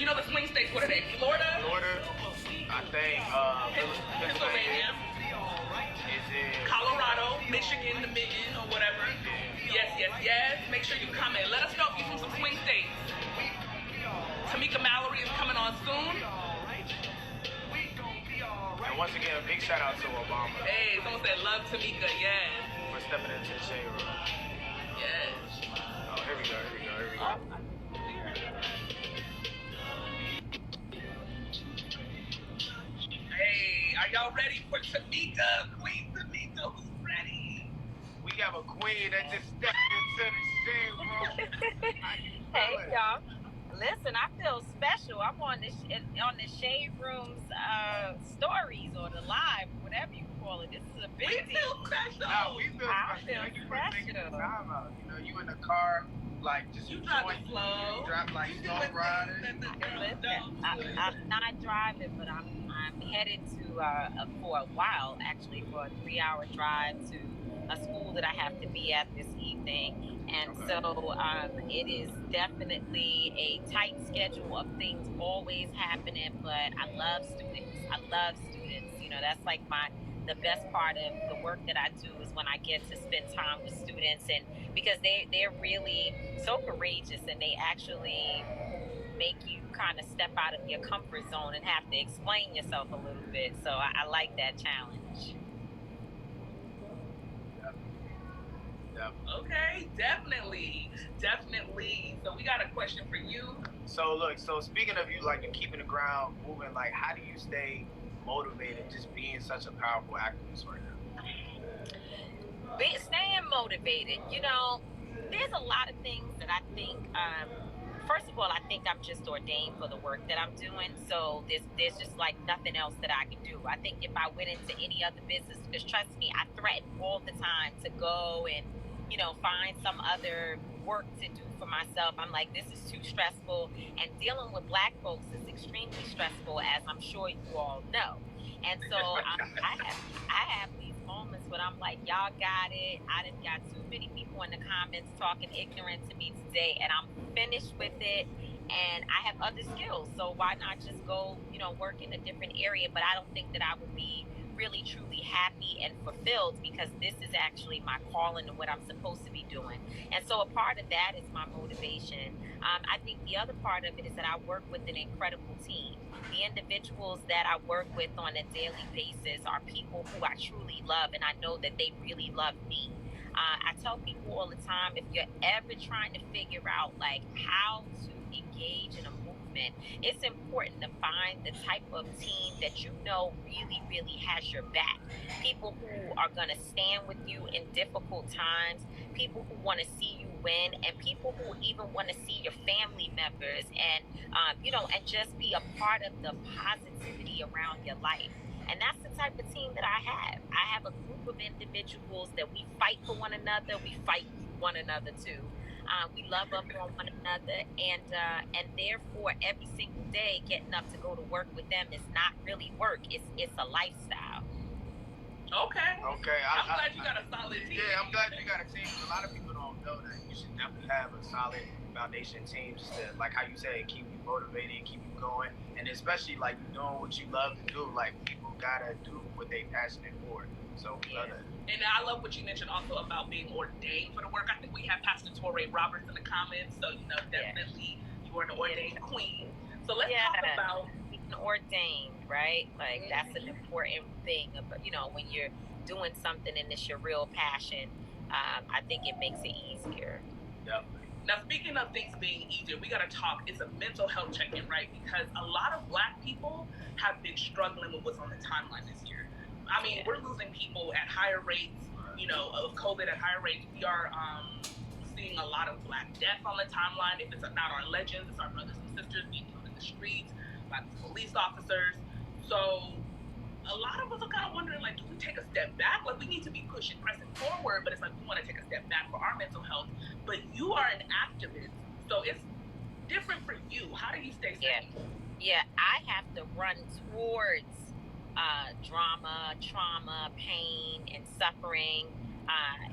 You know the swing states, what are they? Florida? I think Pennsylvania. Is it Colorado, Michigan, the mitten, or whatever. Yes. Make sure you comment. Let us know if you're from some swing states. Tamika Mallory is coming on soon. And once again, a big shout out to Obama. Hey, someone said love Tamika, yes. For stepping into the shade room. Yes. Oh, here we go. Hey, are y'all ready for Tamika? Queen Tamika, who's ready? We have a queen that just stepped into the shade room. Hey, y'all. Listen, I feel special. I'm on the Shade Room's stories or the live, whatever you call it. This is a big deal. We feel special. No, we feel I special. feel You were taking the special. time out. You in the car, like just You drive slow. You drive like slow riders. Listen, I'm not driving, but I'm headed to for a while, actually, for a 3-hour drive to a school that I have to be at this evening. And so it is definitely a tight schedule of things always happening, but I love students. You know, that's like the best part of the work that I do is when I get to spend time with students, and because they're really so courageous and they actually make you kind of step out of your comfort zone and have to explain yourself a little bit. So I like that challenge. Okay, definitely. So we got a question for you. So speaking of you, like you keeping the ground moving, like how do you stay motivated just being such a powerful activist right now? Staying motivated, you know, there's a lot of things that I think, first of all, I think I'm just ordained for the work that I'm doing. So there's just like nothing else that I can do. I think if I went into any other business, because trust me, I threaten all the time to go and, you know, find some other work to do for myself. I'm like, this is too stressful. And dealing with Black folks is extremely stressful, as I'm sure you all know. And so I have these moments when I'm like, y'all got it. I done got too many people in the comments talking ignorant to me today, and I'm finished with it. And I have other skills, so why not just go, you know, work in a different area? But I don't think that I would be really truly happy and fulfilled, because this is actually my calling and what I'm supposed to be doing. And so a part of that is my motivation. I think the other part of it is that I work with an incredible team. The individuals that I work with on a daily basis are people who I truly love, and I know that they really love me. I tell people all the time, if you're ever trying to figure out like how to engage in a movement, it's important to find the type of team that you know really, really has your back. People who are going to stand with you in difficult times, people who want to see you win, and people who even want to see your family members and, you know, and just be a part of the positivity around your life. And that's the type of team that I have. I have a group of individuals that we fight for one another. We fight one another too. We love up on one another, and therefore every single day getting up to go to work with them is not really work. It's a lifestyle. Okay. I'm glad you got a solid team. Yeah, I'm glad you got a team. A lot of people don't know that you should definitely have a solid foundation team, just to, like how you said, keep you motivated, keep you going, and especially like doing what you love to do. Like people gotta do what they passionate for. So we love that. And I love what you mentioned also about being ordained for the work. I think we have Pastor Torrey Roberts in the comments, so you know definitely you are an ordained queen. So let's talk about being ordained, right? Like that's an important thing. About, you know, when you're doing something and it's your real passion, I think it makes it easier. Definitely. Now, speaking of things being easier, we got to talk. It's a mental health check-in, right? Because a lot of Black people have been struggling with what's on the timeline this year. I mean, we're losing people at higher rates, you know, of COVID at higher rates. We are seeing a lot of Black death on the timeline. If it's not our legends, it's our brothers and sisters being killed in the streets by police officers. So a lot of us are kind of wondering, like, do we take a step back? Like, we need to be pushing, pressing forward, but it's like we want to take a step back for our mental health. But you are an activist, so it's different for you. How do you stay sane? Yeah, I have to run towards drama, trauma, pain, and suffering,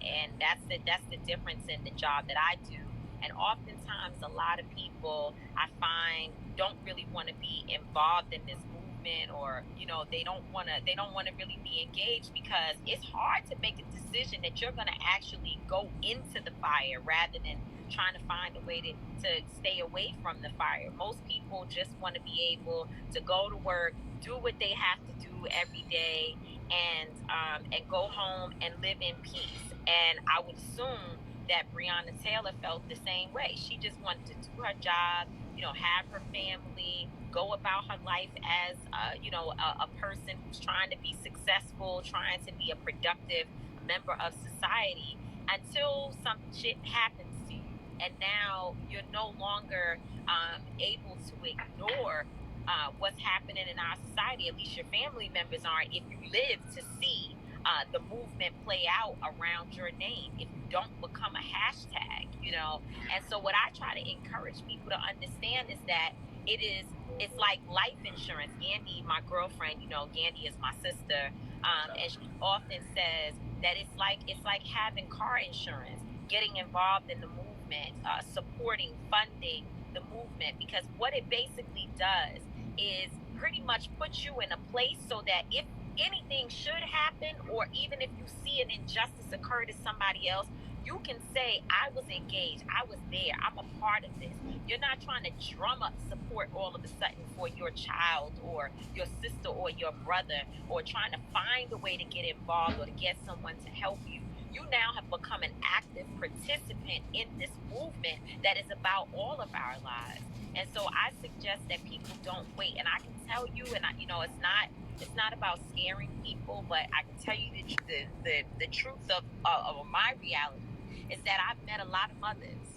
and that's the difference in the job that I do. And oftentimes, a lot of people I find don't really want to be involved in this movement, or they don't want to really be engaged, because it's hard to make a decision that you're going to actually go into the fire rather than trying to find a way to stay away from the fire. Most people just want to be able to go to work, do what they have to do every day, and go home and live in peace. And I would assume that Breonna Taylor felt the same way. She just wanted to do her job, have her family, go about her life as a person who's trying to be successful, trying to be a productive member of society, until some shit happens to you, and now you're no longer able to ignore what's happening in our society. At least your family members aren't, if you live to see the movement play out around your name, if you don't become a hashtag. And so what I try to encourage people to understand is that it's like life insurance. Gandhi, my girlfriend, Gandhi is my sister, and she often says that it's like having car insurance, getting involved in the movement, supporting, funding the movement, because what it basically does is pretty much put you in a place so that if anything should happen, or even if you see an injustice occur to somebody else, you can say, I was engaged, I was there, I'm a part of this. You're not trying to drum up support all of a sudden for your child or your sister or your brother, or trying to find a way to get involved or to get someone to help you. You now have become an active participant in this movement that is about all of our lives. And so I suggest that people don't wait. And I can tell you, and it's not about scaring people, but I can tell you the truth of my reality is that I've met a lot of mothers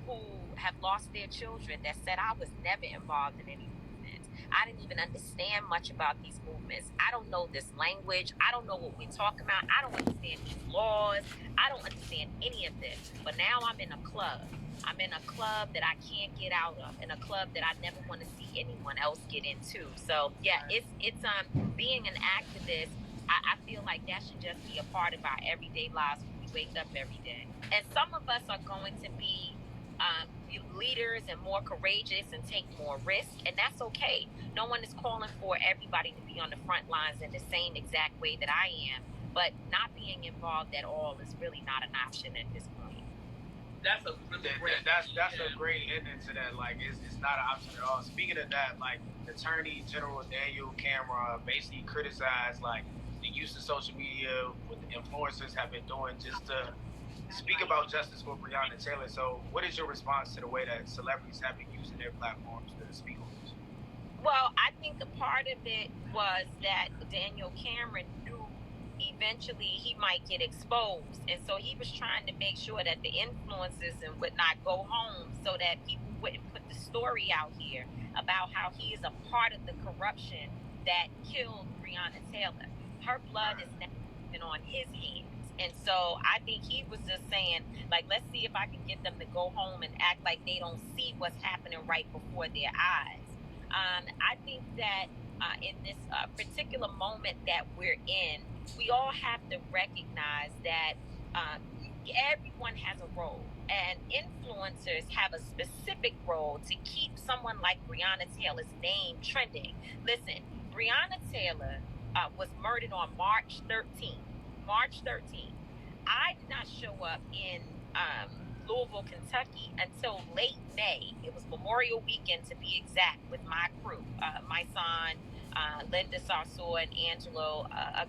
who have lost their children that said, I was never involved in any movements. I didn't even understand much about these movements. I don't know this language. I don't know what we're talking about. I don't understand these laws. I don't understand any of this. But now I'm in a club. I'm in a club that I can't get out of, in a club that I never want to see anyone else get into. So yeah, it's being an activist. I feel like that should just be a part of our everyday lives when we wake up every day. And some of us are going to be leaders and more courageous and take more risk, and that's okay. No one is calling for everybody to be on the front lines in the same exact way that I am, but not being involved at all is really not an option at this point. That's a really great. That's a great ending to that. Like, it's not an option at all. Speaking of that, like, Attorney General Daniel Cameron basically criticized like the use of social media with the influencers have been doing just to speak about justice for Breonna Taylor. So, what is your response to the way that celebrities have been using their platforms to speak on this? Well, I think a part of it was that Daniel Cameron knew eventually he might get exposed, and so he was trying to make sure that the influencers and would not go home, so that people wouldn't put the story out here about how he is a part of the corruption that killed Breonna Taylor. Her blood is now on his hands. And so I think he was just saying, like, let's see if I can get them to go home and act like they don't see what's happening right before their eyes. I think that in this particular moment that we're in, we all have to recognize that everyone has a role, and influencers have a specific role to keep someone like Breonna Taylor's name trending. Listen, Breonna Taylor was murdered on March 13th. March 13th. I did not show up in Louisville, Kentucky until late May. It was Memorial Weekend, to be exact, with my crew, my son, Linda Sarsour, and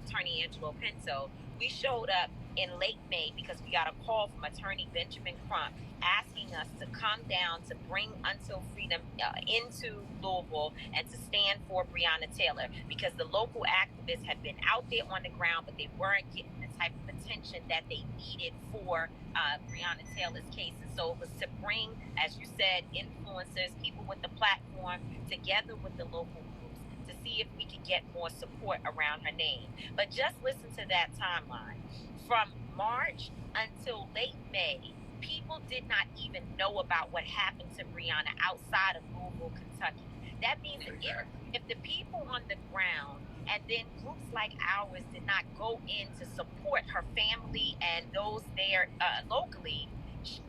Attorney Angelo Pinto. We showed up in late May because we got a call from Attorney Benjamin Crump asking us to come down to bring Until Freedom into Louisville and to stand for Breonna Taylor, because the local activists had been out there on the ground, but they weren't getting the type of attention that they needed for Breonna Taylor's case. And so it was to bring, as you said, influencers, people with the platform, together with the local groups to see if we could get more support around her name. But just listen to that timeline. From March until late May, people did not even know about what happened to Breonna outside of Louisville, Kentucky. That means that if the people on the ground and then groups like ours did not go in to support her family and those there locally,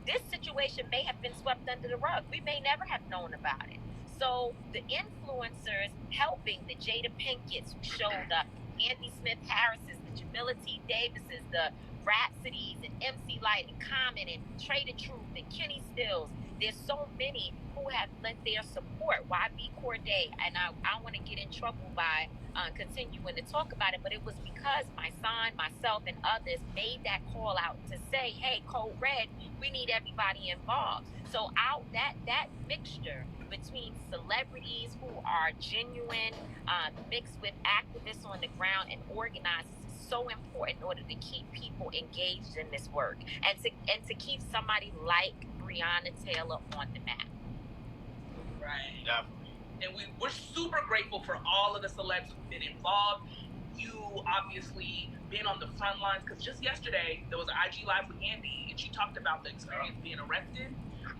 this situation may have been swept under the rug. We may never have known about it. So the influencers helping, the Jada Pinkett's who showed up, Andy Smith Harris's, the Jamila T. Davis's, the Rhapsodies and MC Light and Common and Trader Truth and Kenny Stills. There's so many who have lent their support. YB Corday, and I want to get in trouble by continuing to talk about it, but it was because my son, myself, and others made that call out to say, hey, Code Red, we need everybody involved. So that mixture between celebrities who are genuine, mixed with activists on the ground and organizers is so important in order to keep people engaged in this work and to keep somebody like Breonna Taylor on the map. Right. Definitely. And we're super grateful for all of the celebs who've been involved. You obviously been on the front lines, because just yesterday there was an IG Live with Andy, and she talked about the experience being arrested.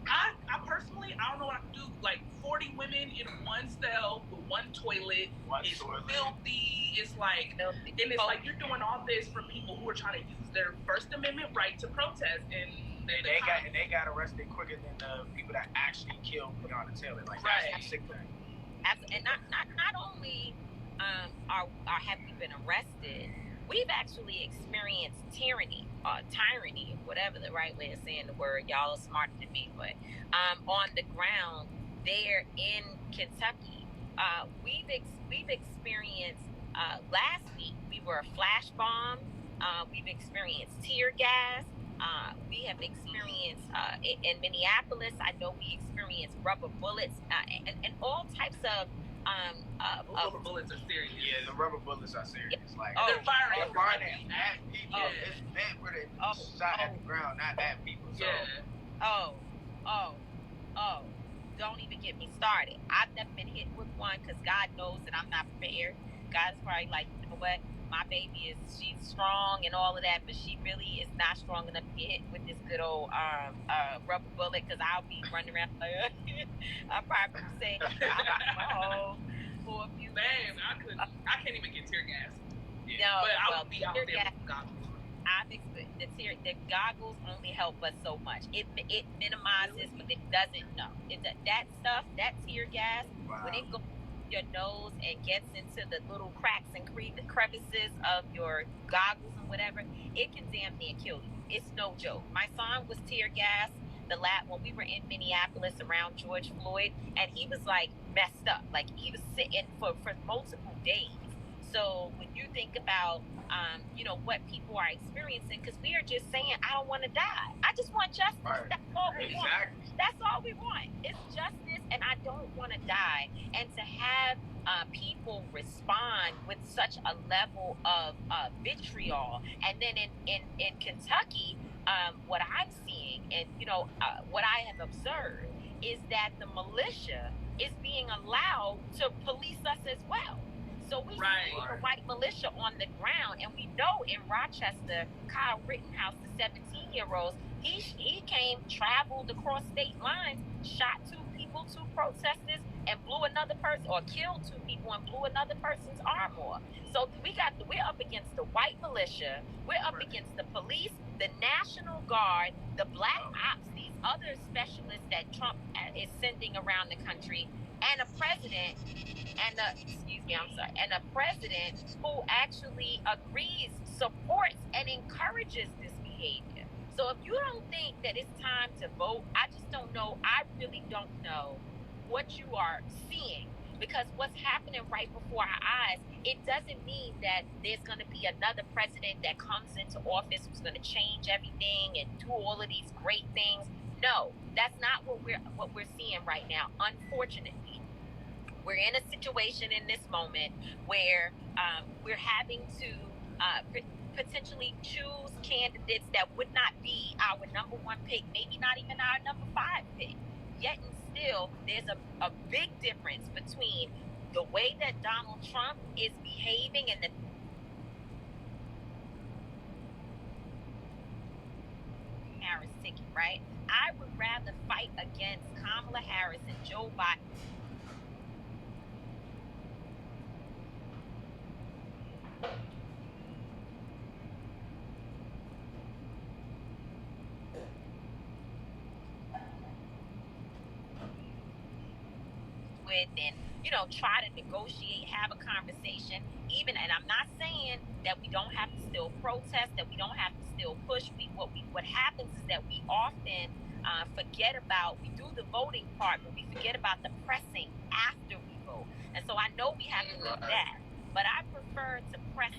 I personally, I don't know what I can do. Like 40 women in one cell with one toilet. It's filthy. It's like, and it's like you're doing all this for people who are trying to use their First Amendment right to protest, and they got arrested quicker than the people that actually killed Breonna Taylor. Like that's a sick thing. And not only have we been arrested, we've actually experienced tyranny, whatever the right way of saying the word. Y'all are smarter than me, but on the ground there in Kentucky, we've experienced. Last week we were flash bombed. We've experienced tear gas. We have experienced in Minneapolis. I know we experienced rubber bullets and all types of. Rubber bullets are serious. Yeah, the rubber bullets are serious. Like they're firing at people. It's meant for the shot at the ground, not at people. So. Don't even get me started. I've never been hit with one because God knows that I'm not prepared. God's probably like, you know what? My baby she's strong and all of that, but she really is not strong enough to get hit with this good old rubber bullet, because I'll be running around like, I'll probably say, for a few minutes. I can't even get tear gas. Yeah, no, but I would be out there with goggles. The goggles only help us so much. It minimizes, but it doesn't. No, that stuff, that tear gas, when it goes your nose and gets into the little cracks and crevices of your goggles and whatever, it can damn near kill you. It's no joke. My son was tear gassed when we were in Minneapolis around George Floyd, and he was like messed up. Like he was sitting for multiple days. So when you think about, what people are experiencing, because we are just saying, I don't want to die. I just want justice. Right. That's all we want. That's all we want. It's justice, and I don't want to die. And to have people respond with such a level of vitriol, and then in Kentucky, what I'm seeing and what I have observed is that the militia is being allowed to police us as well. So we see the white militia on the ground, and we know in Rochester, Kyle Rittenhouse, the 17-year-old, he traveled across state lines, shot two protesters, and blew another person, or killed two people and blew another person's arm off. So we're up against the white militia, we're up against the police, the National Guard, the Black Ops, these other specialists that Trump is sending around the country, and a president, and a president who actually agrees, supports, and encourages this behavior. So if you don't think that it's time to vote, I just don't know. I really don't know what you are seeing, because what's happening right before our eyes, it doesn't mean that there's going to be another president that comes into office who's going to change everything and do all of these great things. No, that's not what we're seeing right now. Unfortunately, we're in a situation in this moment where we're having to potentially choose candidates that would not be our number one pick, maybe not even our number 5 pick. Yet and still, there's a big difference between the way that Donald Trump is behaving and the Harris ticket, right? I would rather fight against Kamala Harris and Joe Biden. with and, try to negotiate, have a conversation, even, and I'm not saying that we don't have to still protest, that we don't have to still push. What happens is that we often we do the voting part, but we forget about the pressing after we vote. And so I know we have to do that, but I prefer to press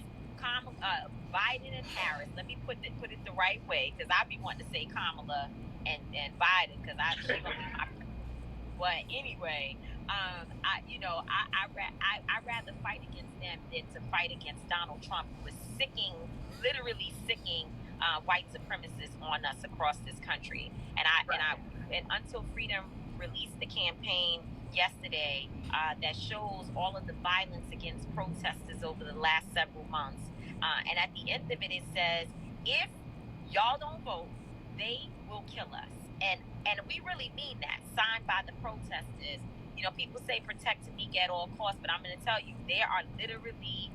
Biden and Harris. Let me put it the right way, because I be wanting to say Kamala and Biden, because she gonna be my. But anyway, I rather fight against them than to fight against Donald Trump, who is literally sicking white supremacists on us across this country. And Until Freedom released the campaign yesterday that shows all of the violence against protesters over the last several months. And at the end of it, it says, if y'all don't vote, they will kill us. And we really mean that, signed by the protesters. People say protect Tamika at all costs, but I'm going to tell you, there are literally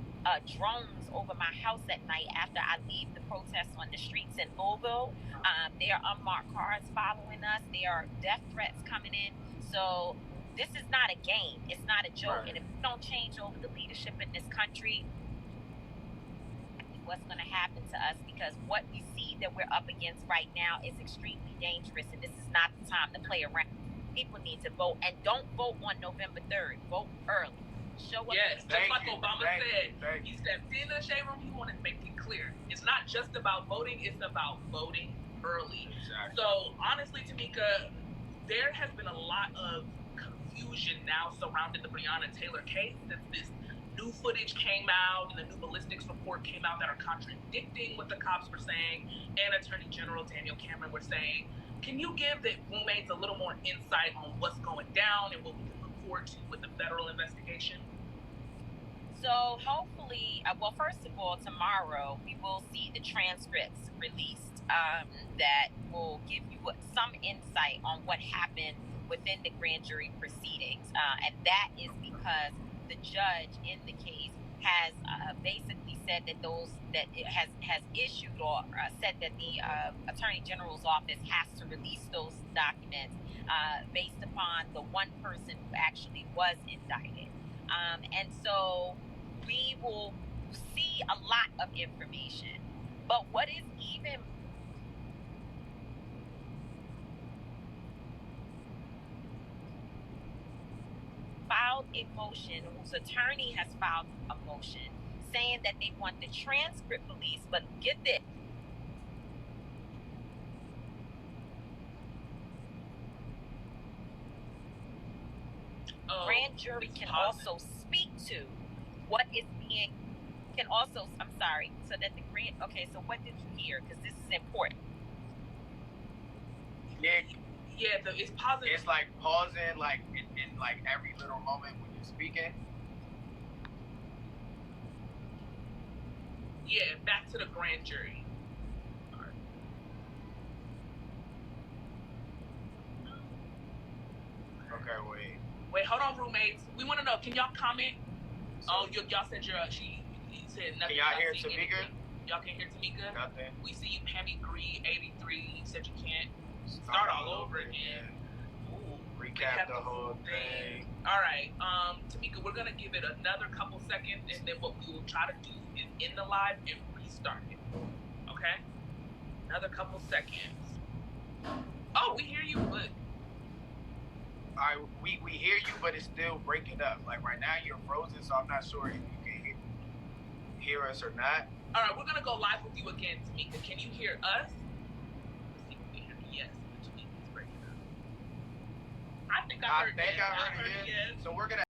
drones over my house at night after I leave the protests on the streets in Louisville. There are unmarked cars following us. There are death threats coming in. So this is not a game. It's not a joke. Right. And if we don't change over the leadership in this country, what's going to happen to us, because what we see that we're up against right now is extremely dangerous, and this is not the time to play around. People need to vote, and don't vote on November 3rd. Vote early. Show up. Yes, just like Obama said. He stepped in the shade room. He wanted to make it clear. It's not just about voting. It's about voting early. Exactly. So honestly, Tamika, there has been a lot of confusion now surrounding the Breonna Taylor case since this new footage came out and the new ballistics report came out that are contradicting what the cops were saying and Attorney General Daniel Cameron were saying. Can you give the roommates a little more insight on what's going down and what we can look forward to with the federal investigation? So hopefully, first of all, tomorrow we will see the transcripts released that will give you some insight on what happened within the grand jury proceedings. And that is because the judge in the case has basically said that has issued or said that the Attorney General's office has to release those documents based upon the one person who actually was indicted. And so we will see a lot of information. But what is even filed a motion, whose attorney has filed a motion saying that they want the transcript released, but get this. Grand jury can also speak to what is being, so that the grand, okay, so what did you hear? Because this is important. Yeah, it's pausing. It's like pausing, like in like every little moment when you're speaking. Yeah, back to the grand jury. All right. Okay, wait, hold on, roommates. We want to know. Can y'all comment? Y'all said she said nothing. Can y'all hear Tamika? Y'all can hear Tamika? Nothing. We see you, Pammy 383. You said you can't. Start all over again. Ooh, recap the whole thing. All right, Tamika, we're gonna give it another couple seconds, and then what we will try to do is end the live and restart it. Okay? Another couple seconds. Oh, we hear you, but we hear you, but it's still breaking up. Like right now, you're frozen, so I'm not sure if you can hear us or not. All right, we're gonna go live with you again, Tamika. Can you hear us? Yes, I think I heard it. So we're gonna